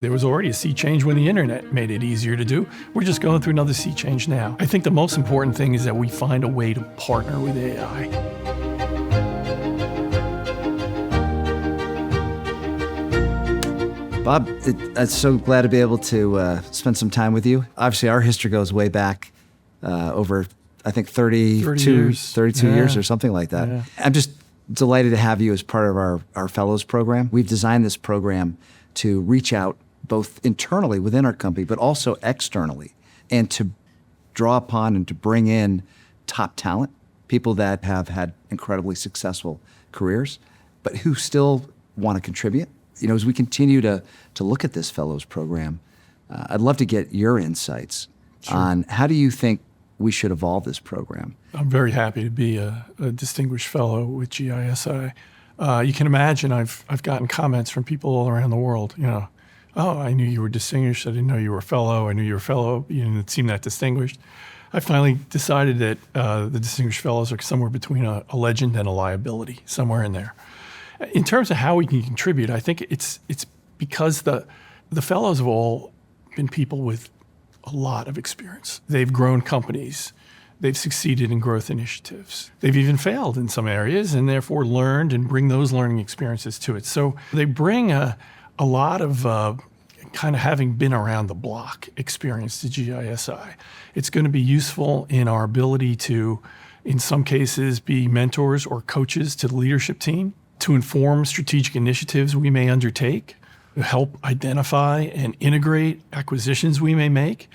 There was already a sea change when the internet made it easier to do. We're just going through another sea change now. I think the most important thing is that we find a way to partner with AI. Bob, I'm so glad to be able to spend some time with you. Obviously, our history goes way back over, I think, 32 years or something like that. Yeah. I'm just delighted to have you as part of our fellows program. We've designed this program to reach out both internally within our company, but also externally, and to draw upon and to bring in top talent, people that have had incredibly successful careers, but who still want to contribute. You know, as we continue to look at this fellows program, I'd love to get your insights on how do you think we should evolve this program? I'm very happy to be a distinguished fellow with GISI. You can imagine I've gotten comments from people all around the world, you know, oh, I knew you were distinguished. I didn't know you were a fellow. I knew you were a fellow. You didn't seem that distinguished. I finally decided that the distinguished fellows are somewhere between a legend and a liability, somewhere in there. In terms of how we can contribute, I think it's because the fellows have all been people with a lot of experience. They've grown companies. They've succeeded in growth initiatives. They've even failed in some areas and therefore learned and bring those learning experiences to it. So they bring a lot of kind of having been around the block experience to GISI. It's going to be useful in our ability to, in some cases, be mentors or coaches to the leadership team, to inform strategic initiatives we may undertake, to help identify and integrate acquisitions we may make,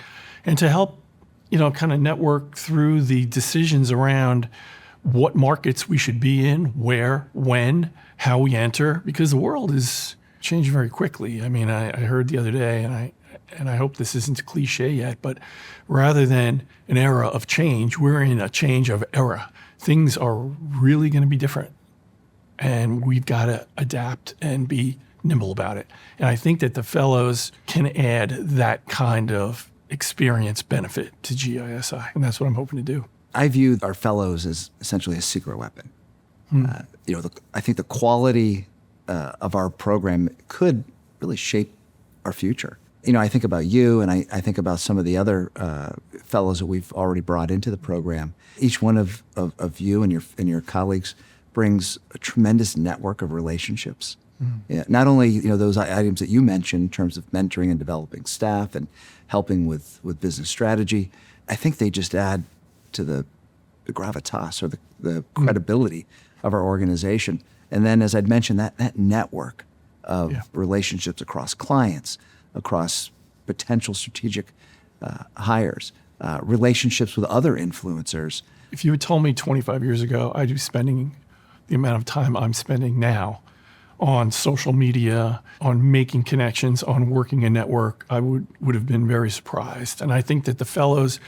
and to help, you know, kind of network through the decisions around what markets we should be in, where, when, how we enter, because the world is changing very quickly. I mean, I heard the other day, and I hope this isn't a cliche yet, but rather than an era of change, we're in a change of era. Things are really going to be different, and we've got to adapt and be nimble about it. And I think that the fellows can add that kind of experience benefit to GISI, and that's what I'm hoping to do. I view our fellows as essentially a secret weapon. You know, I think the quality of our program could really shape our future. You know, I think about you, and I think about some of the other fellows that we've already brought into the program. Each one of you and your colleagues brings a tremendous network of relationships. Yeah, not only, you know, those items that you mentioned in terms of mentoring and developing staff and helping with business strategy, I think they just add to the gravitas or the credibility of our organization. And then, as I'd mentioned, that network of relationships across clients, across potential strategic hires, relationships with other influencers. If you had told me 25 years ago I'd be spending the amount of time I'm spending now on social media, on making connections, on working a network, I would have been very surprised. And I think that the fellows,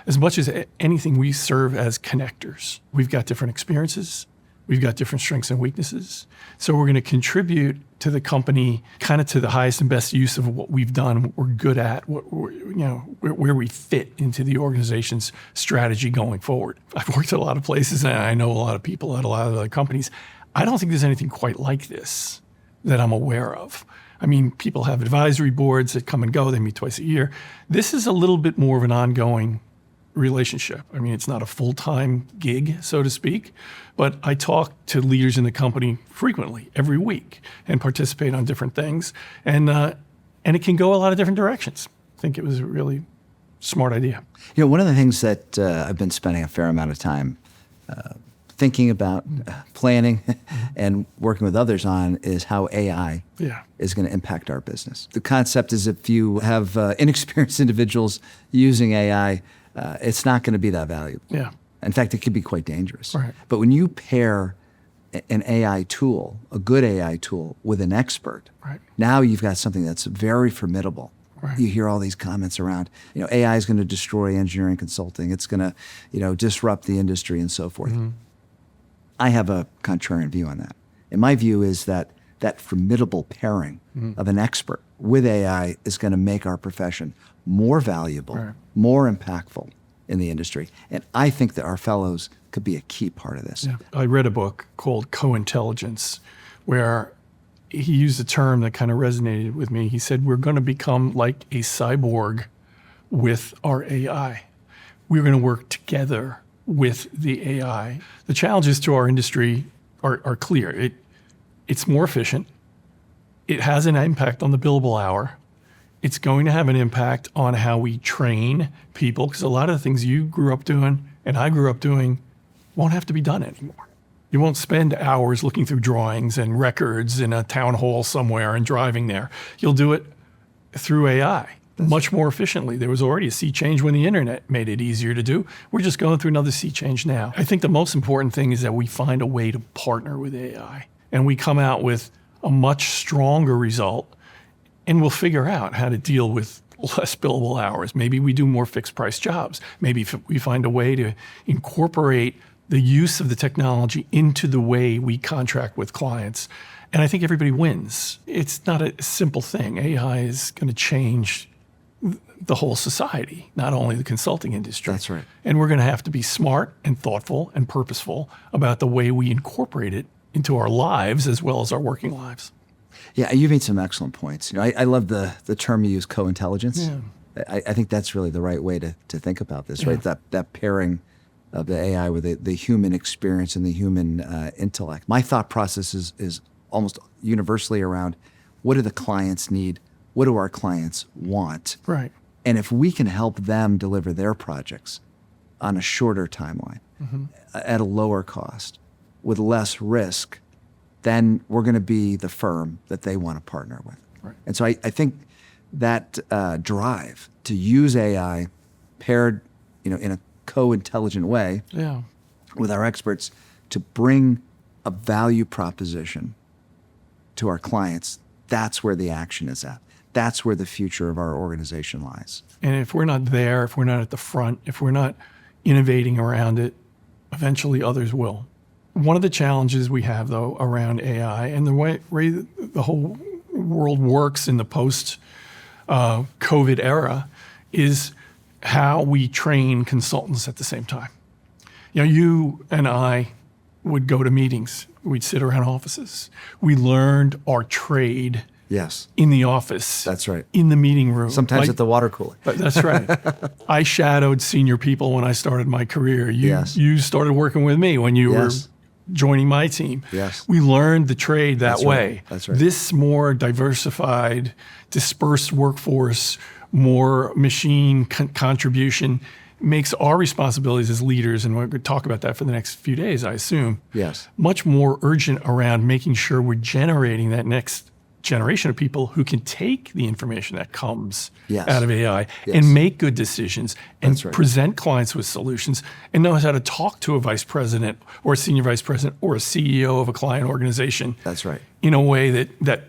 as much as anything, we serve as connectors. We've got different experiences. We've got different strengths and weaknesses. So we're going to contribute to the company kind of to the highest and best use of what we've done, what we're good at, where we fit into the organization's strategy going forward. I've worked at a lot of places and I know a lot of people at a lot of other companies. I don't think there's anything quite like this that I'm aware of. I mean, people have advisory boards that come and go. They meet twice a year. This is a little bit more of an ongoing relationship. I mean, it's not a full-time gig, so to speak, but I talk to leaders in the company frequently, every week, and participate on different things. And it can go a lot of different directions. I think it was a really smart idea. You know, one of the things that I've been spending a fair amount of time thinking about, planning, and working with others on is how AI is going to impact our business. The concept is if you have inexperienced individuals using AI, it's not going to be that valuable. Yeah. In fact, it could be quite dangerous. Right. But when you pair an AI tool, a good AI tool, with an expert, now you've got something that's very formidable. Right. You hear all these comments around, you know, AI is going to destroy engineering consulting. It's going to, you know, disrupt the industry and so forth. Mm-hmm. I have a contrarian view on that. And my view is that formidable pairing of an expert with AI is going to make our profession more valuable, more impactful in the industry. And I think that our fellows could be a key part of this. Yeah. I read a book called Co-Intelligence, where he used a term that kind of resonated with me. He said, we're going to become like a cyborg with our AI. We're going to work together with the AI. The challenges to our industry are clear. It's more efficient. It has an impact on the billable hour. It's going to have an impact on how we train people, because a lot of the things you grew up doing and I grew up doing won't have to be done anymore. You won't spend hours looking through drawings and records in a town hall somewhere and driving there. You'll do it through AI much more efficiently. There was already a sea change when the internet made it easier to do. We're just going through another sea change now. I think the most important thing is that we find a way to partner with AI and we come out with a much stronger result, and we'll figure out how to deal with less billable hours. Maybe we do more fixed price jobs. Maybe we find a way to incorporate the use of the technology into the way we contract with clients. And I think everybody wins. It's not a simple thing. AI is going to change the whole society, not only the consulting industry. That's right. And we're going to have to be smart and thoughtful and purposeful about the way we incorporate it into our lives as well as our working lives. Yeah, you made some excellent points. I love the term you use, co-intelligence. Yeah. I think that's really the right way to think about this, right? That pairing of the AI with the human experience and the human intellect. My thought process is almost universally around, what do the clients need? What do our clients want? Right. And if we can help them deliver their projects on a shorter timeline, at a lower cost, with less risk, then we're going to be the firm that they want to partner with. Right. And so I think that drive to use AI paired, in a co-intelligent way with our experts to bring a value proposition to our clients, that's where the action is at. That's where the future of our organization lies. And if we're not there, if we're not at the front, if we're not innovating around it, eventually others will. One of the challenges we have, though, around AI and the way the whole world works in the post-COVID era is how we train consultants at the same time. You and I would go to meetings. We'd sit around offices. We learned our trade in the office. That's right. In the meeting room. Sometimes at the water cooler. That's right. I shadowed senior people when I started my career. You started working with me when you were joining my team. Yes. We learned the trade that way. Right. That's right. This more diversified, dispersed workforce, more machine contribution makes our responsibilities as leaders, and we're going to talk about that for the next few days, I assume, much more urgent around making sure we're generating that next generation of people who can take the information that comes out of AI and make good decisions and present clients with solutions and knows how to talk to a vice president or a senior vice president or a CEO of a client organization. That's right. In a way that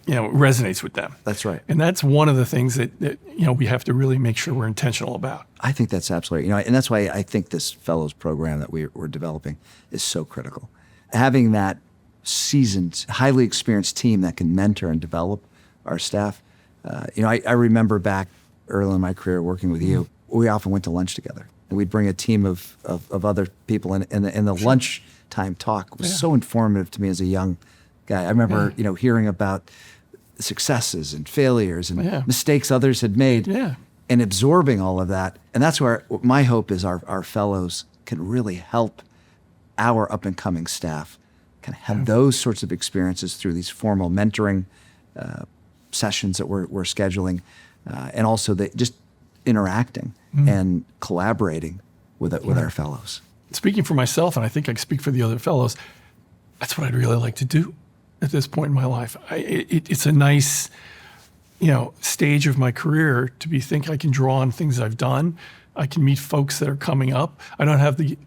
resonates with them. That's right. And that's one of the things that we have to really make sure we're intentional about. I think that's absolutely, and that's why I think this fellows program that we're developing is so critical. Having that seasoned, highly experienced team that can mentor and develop our staff. I remember back early in my career working with you, we often went to lunch together. And we'd bring a team of other people, and the lunchtime talk was so informative to me as a young guy. I remember, hearing about successes and failures and mistakes others had made and absorbing all of that. And that's where my hope is our fellows can really help our up-and-coming staff kind of have those sorts of experiences through these formal mentoring sessions that we're scheduling, and also just interacting and collaborating with our fellows. Speaking for myself, and I think I speak for the other fellows, that's what I'd really like to do at this point in my life. It's a nice, stage of my career to think I can draw on things I've done. I can meet folks that are coming up. I don't have the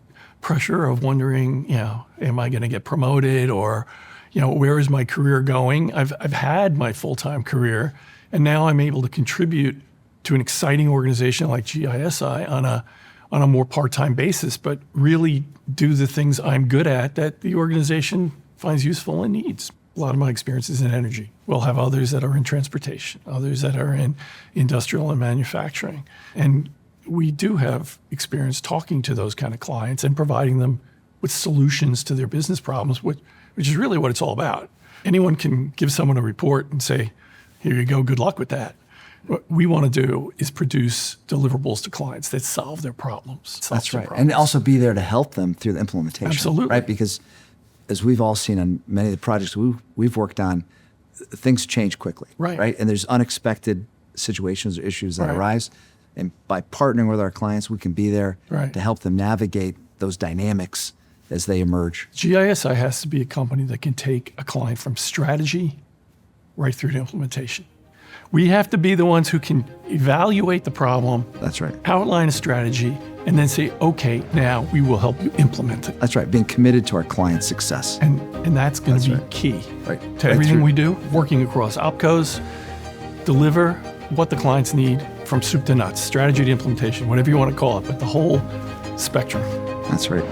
pressure of wondering, am I going to get promoted, or, where is my career going? I've had my full-time career, and now I'm able to contribute to an exciting organization like GISI on a more part-time basis, but really do the things I'm good at that the organization finds useful and needs. A lot of my experience is in energy. We'll have others that are in transportation, others that are in industrial and manufacturing. And we do have experience talking to those kind of clients and providing them with solutions to their business problems, which is really what it's all about. anyone can give someone a report and say, here you go, good luck with that. What we want to do is produce deliverables to clients that solve their problems. That's right. And also be there to help them through the implementation. Absolutely. Right? Because as we've all seen on many of the projects we've worked on, things change quickly. Right. And there's unexpected situations or issues that Right. arise. And by partnering with our clients, we can be there Right. to help them navigate those dynamics as they emerge. GISI has to be a company that can take a client from strategy right through to implementation. We have to be the ones who can evaluate the problem, That's right. outline a strategy, and then say, okay, now we will help you implement it. That's right. Being committed to our client's success. And that's going to be right. key Right. to Right everything through- we do, working across opcos, deliver what the clients need from soup to nuts, strategy to implementation, whatever you want to call it, but the whole spectrum. That's right.